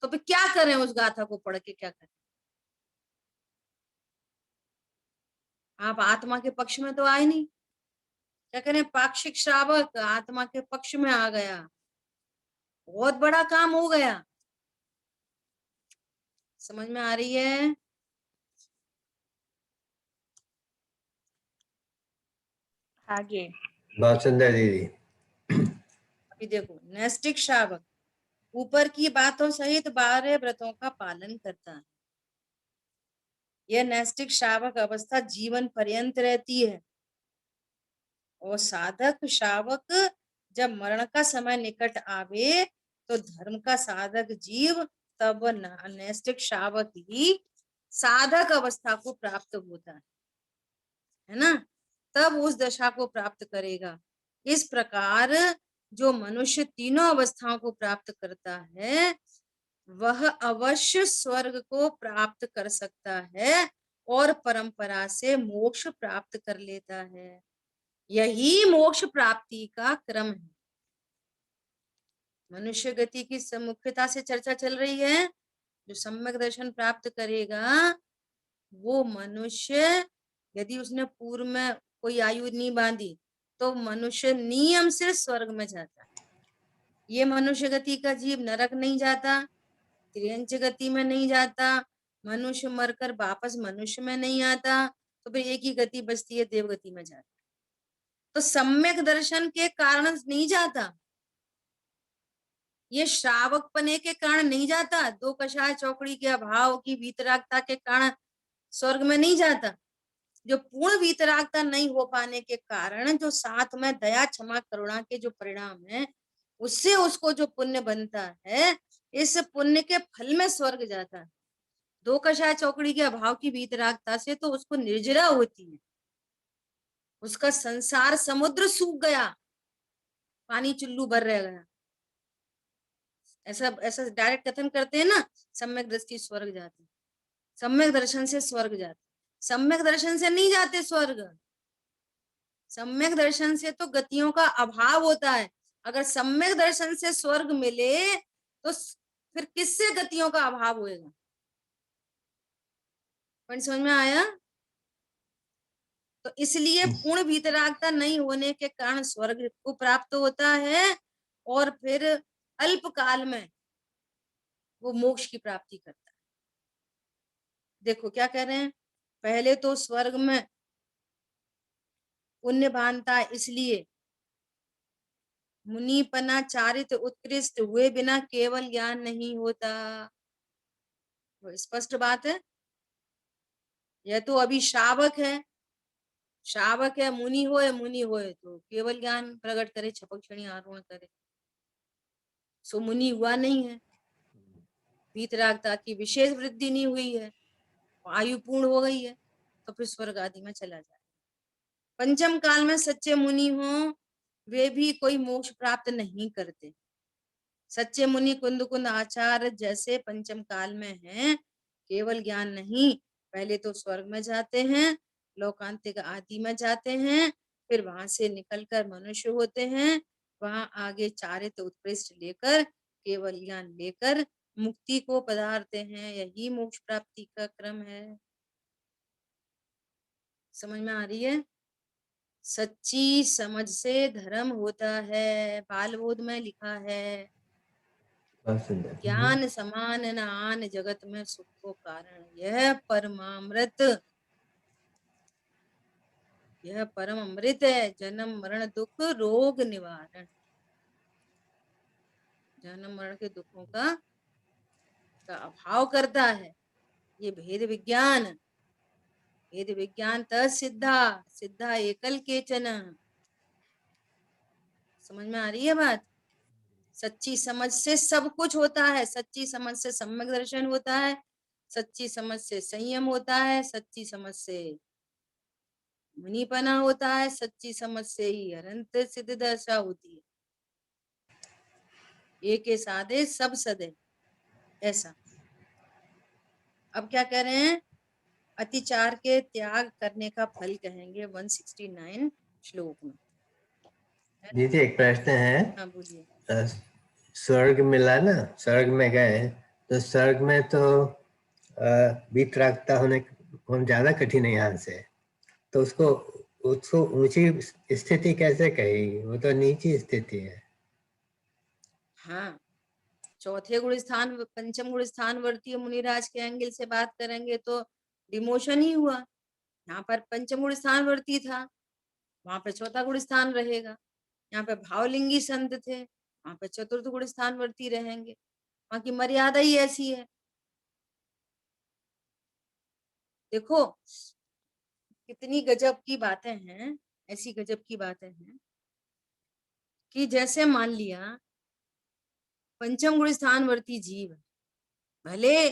तो फिर क्या करें, उस गाथा को पढ़ के क्या करें। आप आत्मा के पक्ष में तो आए नहीं, क्या करें, पाक्षिक श्रावक आत्मा के पक्ष में आ गया, बहुत बड़ा काम हो गया। समझ में आ रही है। आगे बासुंदर दीदी। अभी देखो, नैष्टिक श्रावक ऊपर की बातों सहित 12 व्रतों का पालन करता है। यह नैष्टिक श्रावक अवस्था जीवन पर्यंत रहती है, और साधक श्रावक जब मरण का समय निकट आवे तो धर्म का साधक जीव तब नैष्ठिक शावक ही साधक अवस्था को प्राप्त होता है ना, तब उस दशा को प्राप्त करेगा। इस प्रकार जो मनुष्य तीनों अवस्थाओं को प्राप्त करता है वह अवश्य स्वर्ग को प्राप्त कर सकता है और परंपरा से मोक्ष प्राप्त कर लेता है। यही मोक्ष प्राप्ति का क्रम है। मनुष्य गति की मुख्यता से चर्चा चल रही है। जो सम्यक दर्शन प्राप्त करेगा वो मनुष्य, यदि उसने पूर्व में कोई आयु नहीं बांधी तो मनुष्य नियम से स्वर्ग में जाता है। ये मनुष्य गति का जीव नरक नहीं जाता, त्रियंच गति में नहीं जाता, मनुष्य मरकर वापस मनुष्य में नहीं आता, तो फिर एक ही गति बचती है, देवगति में जाता। तो सम्यक दर्शन के कारण नहीं जाता, ये श्रावक पने के कारण नहीं जाता, दो कषाय चौकड़ी के अभाव की वीतरागता के कारण स्वर्ग में नहीं जाता। जो पूर्ण वीतरागता नहीं हो पाने के कारण जो साथ में दया क्षमा करुणा के जो परिणाम है उससे उसको जो पुण्य बनता है, इस पुण्य के फल में स्वर्ग जाता है। दो कषाय चौकड़ी के अभाव की वीतरागता से तो उसको निर्जरा होती है, उसका संसार समुद्र सूख गया, पानी चुल्लू भर रह गया। ऐसा ऐसा डायरेक्ट कथन करते हैं ना, सम्यक दृष्टि स्वर्ग जाते, सम्यक दर्शन से स्वर्ग जाते। सम्यक दर्शन से नहीं जाते स्वर्ग, सम्यक दर्शन से तो गतियों का अभाव होता है। अगर सम्यक दर्शन से स्वर्ग मिले तो फिर किससे गतियों का अभाव होएगा? समझ में आया? तो इसलिए पूर्ण वीतरागता नहीं होने के कारण स्वर्ग को प्राप्त होता है और फिर अल्प काल में वो मोक्ष की प्राप्ति करता है। देखो क्या कह रहे हैं, पहले तो स्वर्ग में पुण्य भानता, इसलिए मुनिपना चारित्र उत्कृष्ट हुए बिना केवल ज्ञान नहीं होता। वो स्पष्ट बात है। यह तो अभी शावक है, शावक है, मुनि होए तो केवल ज्ञान प्रकट करे, छपक क्षणी आरोहण करे, सो मुनि हुआ नहीं है, वीतरागता की विशेष वृद्धि नहीं हुई है, आयु पूर्ण हो गई है, तो फिर स्वर्ग आदि में चला जाए। पंचम काल में सच्चे मुनि हो वे भी कोई मोक्ष प्राप्त नहीं करते। सच्चे मुनि कुंद कुंद आचार्य जैसे पंचम काल में हैं, केवल ज्ञान नहीं, पहले तो स्वर्ग में जाते हैं, लोकांतिक आदि में जाते हैं, फिर वहां से निकलकर मनुष्य होते हैं, वहां आगे चारित्र उत्कृष्ट लेकर केवल ज्ञान लेकर मुक्ति को पधारते हैं। यही मोक्ष प्राप्ति का क्रम है। समझ में आ रही है? सच्ची समझ से धर्म होता है, बाल बोध में लिखा है, ज्ञान समान न आन जगत में सुख को कारण, यह परमामृत, यह परम अमृत है, जन्म मरण दुख रोग निवारण, जन्म मरण के दुखों का अभाव करता है। ये भेद विज्ञान, भेद विज्ञान त सिद्धा सिद्धा एकल केचन। समझ में आ रही है बात? सच्ची समझ से सब कुछ होता है, सच्ची समझ से सम्यक दर्शन होता है, सच्ची समझ से संयम होता है, सच्ची समझ से मुनिपना होता है, सच्ची समझ से ही अनंत सिद्ध दशा होती है। एक साधे सब सदे, ऐसा। अब क्या कह रहे हैं, अतिचार के त्याग करने का फल कहेंगे 169 श्लोक में। दीदी एक प्रश्न है। हाँ बोलिए। स्वर्ग मिला ना, स्वर्ग में गए तो स्वर्ग में तो वीतरागता होने ज्यादा कठिन है यहाँ से, तो उसको ऊंची स्थिति कैसे कही? वो तो नीची स्थिति है। हाँ, चौथे गुण स्थान पंचम गुण स्थान वर्तीय मुनिराज के एंगल से बात करेंगे तो डिमोशन ही हुआ। यहाँ पर पंचम गुण स्थान वर्ती था, वहां पे चौथा गुण स्थान रहेगा। यहाँ पे भावलिंगी संत थे, वहां पे चतुर्थ गुण स्थान वर्ती रहेंगे। वहां की मर्यादा ही ऐसी है। देखो कितनी गजब की बातें हैं, ऐसी गजब की बातें हैं कि जैसे मान लिया पंचम गुण स्थान वर्ती जीव, भले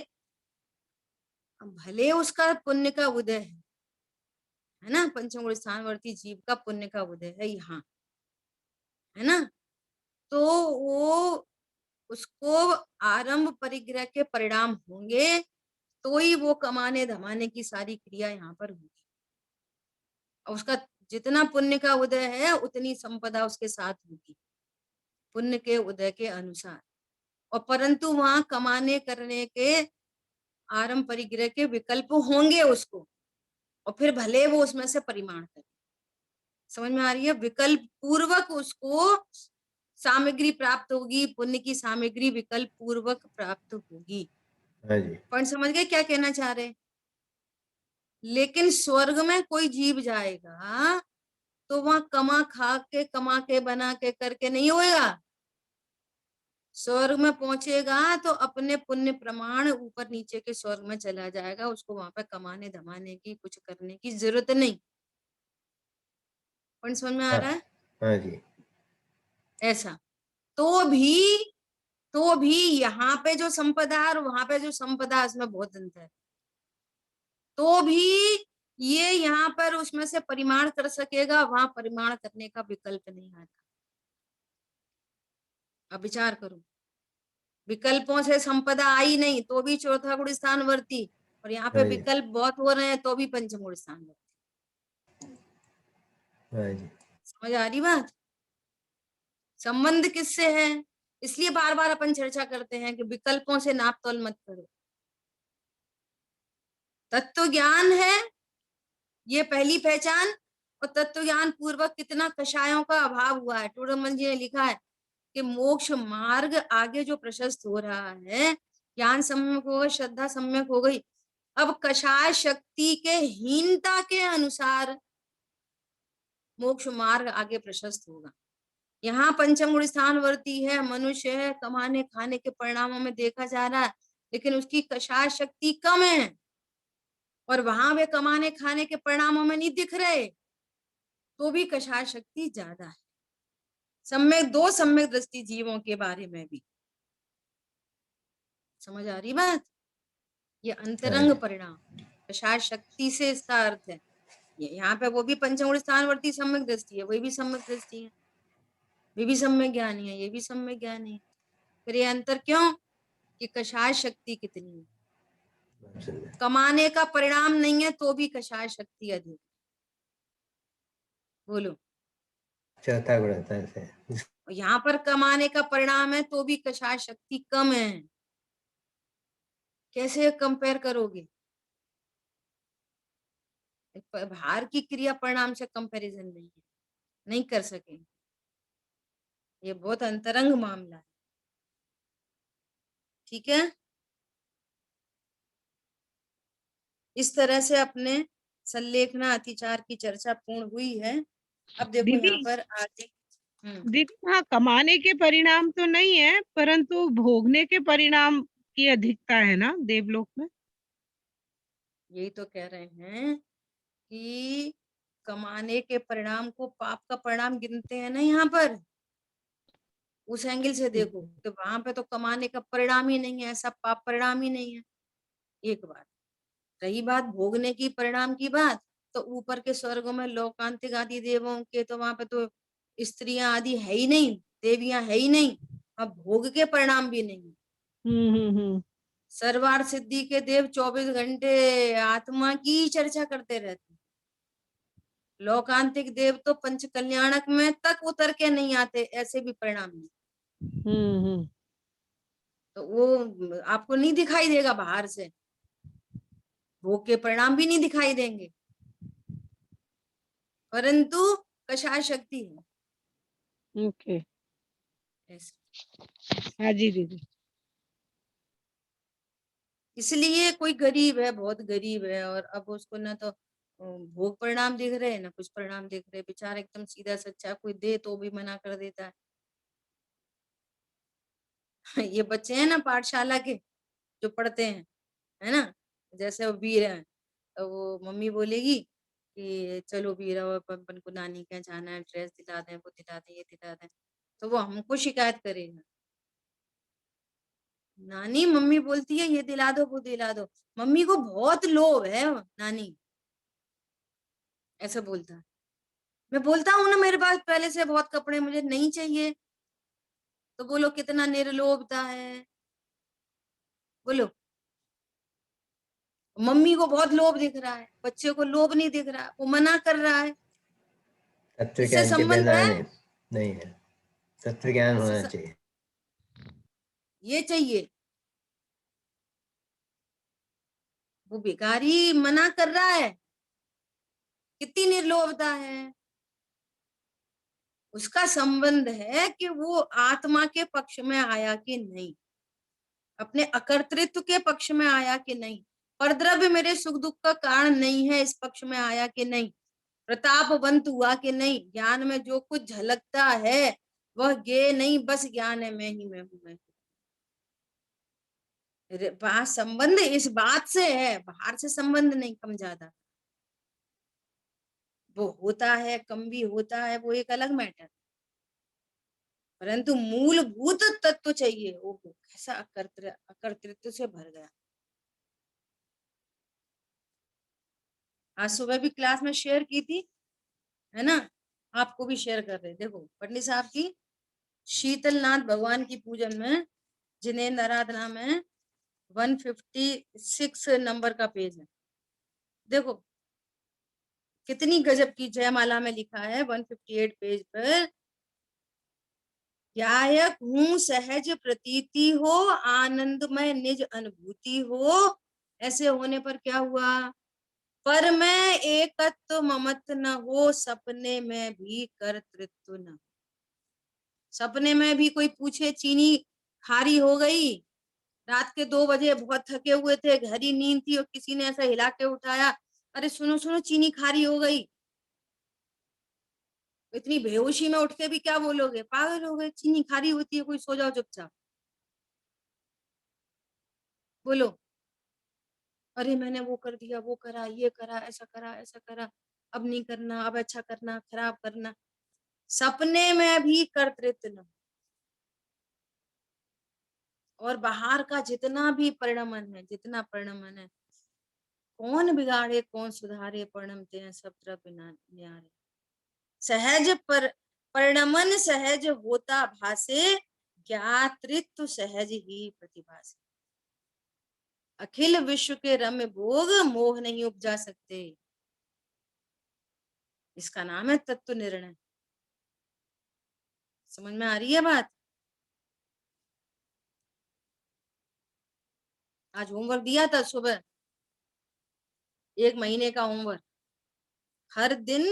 भले उसका पुण्य का उदय है ना, पंचम गुण स्थानवर्ती जीव का पुण्य का उदय है यहाँ, है ना, तो वो उसको आरंभ परिग्रह के परिणाम होंगे तो ही वो कमाने धमाने की सारी क्रिया यहाँ पर होगी। और उसका जितना पुण्य का उदय है उतनी संपदा उसके साथ होगी पुण्य के उदय के अनुसार। और परंतु वहां कमाने करने के आरंभ परिग्रह के विकल्प होंगे उसको, और फिर भले वो उसमें से परिमाण करे। समझ में आ रही है? विकल्प पूर्वक उसको सामग्री प्राप्त होगी, पुण्य की सामग्री विकल्प पूर्वक प्राप्त होगी। हाँ जी। पॉइंट समझ गए क्या कहना चाह रहे? लेकिन स्वर्ग में कोई जीव जाएगा तो वहां कमा के बना के करके नहीं होएगा। स्वर्ग में पहुंचेगा तो अपने पुण्य प्रमाण ऊपर नीचे के स्वर्ग में चला जाएगा, उसको वहां पे कमाने धमाने की कुछ करने की जरूरत नहीं। पॉइंट समझ में आ रहा है? हाँ जी। ऐसा तो भी यहाँ पे जो संपदा और वहां पे जो संपदा, इसमें बहुत अंतर है। तो भी ये यहाँ पर उसमें से परिमाण कर सकेगा, वहां परिमाण करने का विकल्प नहीं आता। अब विचार करो, विकल्पों से संपदा आई नहीं तो भी चौथा गुण स्थान वर्ती, और यहाँ पे हाँ जी। विकल्प बहुत हो रहे हैं तो भी पंचम गुण स्थान वर्ती। हाँ जी। समझ आ रही बात? संबंध किससे है? इसलिए बार बार अपन चर्चा करते हैं कि विकल्पों से नाप तोल मत करो। तत्व ज्ञान है ये पहली पहचान, और तत्व ज्ञान पूर्वक कितना कषायों का अभाव हुआ है। टूडरमल जी ने लिखा है कि मोक्ष मार्ग आगे जो प्रशस्त हो रहा है, ज्ञान सम्यक हो गई, श्रद्धा सम्यक हो गई, अब कषाय शक्ति के हीनता के अनुसार मोक्ष मार्ग आगे प्रशस्त होगा। यहाँ पंचम गुण स्थानवर्ती है, मनुष्य है, कमाने खाने के परिणामों में देखा जा रहा है, लेकिन उसकी कषाय शक्ति कम है, और वहां वे कमाने खाने के परिणामों में नहीं दिख रहे, तो भी कषाय शक्ति ज्यादा है। दो सम्यक दृष्टि जीवों के बारे में भी समझ आ रही बात? ये अंतरंग परिणाम कषाय शक्ति से इसका अर्थ है। यहाँ पे वो भी पंचम गुण स्थानवर्ती सम्यक दृष्टि है, वही भी सम्यक दृष्टि है, वे भी सम्यक ज्ञानी है, ये भी सम्यक ज्ञानी है। फिर ये अंतर क्यों? कि कषाय शक्ति कितनी है, कमाने का परिणाम नहीं है तो भी कषाय शक्ति अधिक। बोलो। चौथा गुण है। यहाँ पर कमाने का परिणाम है तो भी कषाय शक्ति कम है। कैसे कंपेयर करोगे? भार की क्रिया परिणाम से कंपैरिजन नहीं है, नहीं कर सकेंगे। ये बहुत अंतरंग मामला है। ठीक है, इस तरह से अपने संलेखना अतिचार की चर्चा पूर्ण हुई है। अब देखो यहाँ दीदी पर आगे। दीदी हाँ, कमाने के परिणाम तो नहीं है, परंतु भोगने के परिणाम की अधिकता है ना देवलोक में। यही तो कह रहे हैं कि कमाने के परिणाम को पाप का परिणाम गिनते हैं ना यहाँ पर। उस एंगल से देखो तो वहां पे तो कमाने का परिणाम ही नहीं है, ऐसा पाप परिणाम ही नहीं है। एक बात रही, बात भोगने की परिणाम की बात, तो ऊपर के स्वर्गों में लोकांतिक आदि देवों के तो वहां पे तो स्त्रियां आदि है ही नहीं, देवियां है ही नहीं, अब भोग के परिणाम भी नहीं। हम्म। सर्वार्थ सिद्धि के देव 24 घंटे आत्मा की चर्चा करते रहते। लोकांतिक देव तो पंच कल्याणक में तक उतर के नहीं आते, ऐसे भी परिणाम नहीं। हम्म। तो वो आपको नहीं दिखाई देगा बाहर से, भोग के परिणाम भी नहीं दिखाई देंगे, परंतु कषाय शक्ति है ओके। ऐसे। हाँ जी दीदी। इसलिए कोई गरीब है, बहुत गरीब है, और अब उसको ना तो भोग परिणाम दिख रहे हैं ना कुछ परिणाम दिख रहे, बेचारा एकदम सीधा सच्चा, कोई दे तो भी मना कर देता है। ये बच्चे हैं ना पाठशाला के जो पढ़ते हैं, है ना, जैसे वो वीर है, तो वो मम्मी बोलेगी कि चलो वीरा और अपन को नानी के यहाँ जाना है, ड्रेस दिला दें, वो दिला दें, ये दिला दें, तो वो हमको शिकायत करेगा नानी मम्मी बोलती है ये दिला दो वो दिला दो, मम्मी को बहुत लोभ है नानी, ऐसा बोलता है। मैं बोलता हूँ ना मेरे पास पहले से बहुत कपड़े, मुझे नहीं चाहिए, तो बोलो कितना निर्लोभता है, बोलो। मम्मी को बहुत लोभ दिख रहा है, बच्चे को लोभ नहीं दिख रहा, वो मना कर रहा है, तत्व इससे ज्ञान के संबंध बिना है? नहीं है, तत्व ज्ञान इससे होना चाहिए। ये चाहिए, वो भिखारी मना कर रहा है, कितनी निर्लोभता है। उसका संबंध है कि वो आत्मा के पक्ष में आया कि नहीं, अपने अकर्तृत्व के पक्ष में आया कि नहीं, परद्रव्य मेरे सुख दुख का कारण नहीं है इस पक्ष में आया कि नहीं, प्रतापवंत हुआ कि नहीं, ज्ञान में जो कुछ झलकता है वह ज्ञेय नहीं, बस ज्ञान है मैं ही मैं हूं मैं। बात संबंध इस बात से है, बाहर से संबंध नहीं, कम ज्यादा वो होता है, कम भी होता है, वो एक अलग मैटर, परंतु मूलभूत तत्व चाहिए। वो कैसा अकर्तृत्व से भर गया। आज सुबह भी क्लास में शेयर की थी, है ना, आपको भी शेयर कर रहे। देखो पंडित साहब की शीतलनाथ भगवान की पूजन में जिनेन्द्र आराधना में 156 नंबर का पेज है। देखो कितनी गजब की जयमाला में लिखा है 158 पेज पर, ज्ञायक हूँ सहज प्रतीति हो, आनंदमय निज अनुभूति हो, ऐसे होने पर क्या हुआ, पर मैं एकत्व ममत्व न हो, सपने में भी कर्तृत्व न। सपने में भी कोई पूछे चीनी खारी हो गई, रात के 2 बजे बहुत थके हुए थे, गहरी नींद थी और किसी ने ऐसा हिला के उठाया, अरे सुनो सुनो चीनी खारी हो गई, इतनी बेहोशी में उठ के भी क्या बोलोगे, पागल हो गए, चीनी खारी होती है, कोई सो जाओ चुपचाप, बोलो। अरे मैंने वो कर दिया, वो करा, ये करा, ऐसा करा, अब नहीं करना, अब अच्छा करना, खराब करना, सपने में भी कर्तृत्व न। और बाहर का जितना भी परिणमन है, जितना परिणमन है, कौन बिगाड़े कौन सुधारे, परिणमते हैं सब तरफ न्यारे। सहज परिणमन सहज होता भासे, ज्ञातृत्व सहज ही प्रतिभासे। अखिल विश्व के रम्य भोग मोह नहीं उपजा सकते, इसका नाम है तत्व निर्णय। समझ में आ रही है बात? आज होमवर्क दिया था सुबह, 1 महीने का होमवर्क, हर दिन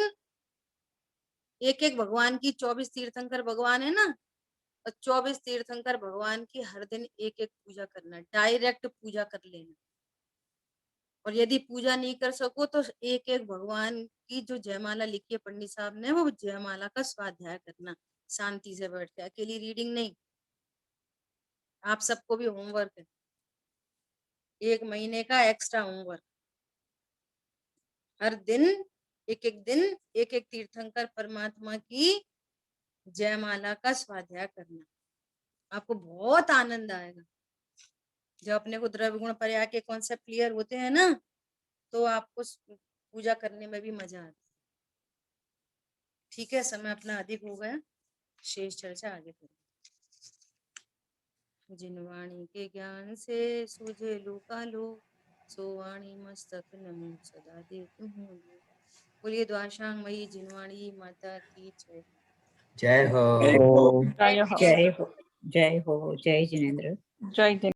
एक एक भगवान की, 24 तीर्थंकर भगवान है ना, और 24 तीर्थंकर भगवान की हर दिन एक एक पूजा करना, डायरेक्ट पूजा कर लेना। और यदि पूजा नहीं कर सको तो एक एक भगवान की जो जयमाला लिखी है पंडित साहब ने, वो जयमाला का स्वाध्याय करना, शांति से बैठ के, अकेली रीडिंग नहीं। आप सबको भी होमवर्क है, 1 महीने का एक्स्ट्रा होमवर्क, हर दिन एक एक तीर्थंकर परमात्मा की जयमाला का स्वाध्याय करना। आपको बहुत आनंद आएगा जब अपने को द्रव्य गुण पर्याय के कॉन्सेप्ट क्लियर होते हैं ना, तो आपको पूजा करने में भी मजा आता है। ठीक है, समय अपना अधिक हो गया, शेष चर्चा आगे करें। जिन वाणी के ज्ञान से सूझे लोकालो, सो वाणी मस्तक नमो सदा देतु हूँ। बोलिए द्वारशांग जिनवाणी माता की जय। जय हो। जय हो। जय हो, जय हो, जय जिनेन्द्र। जय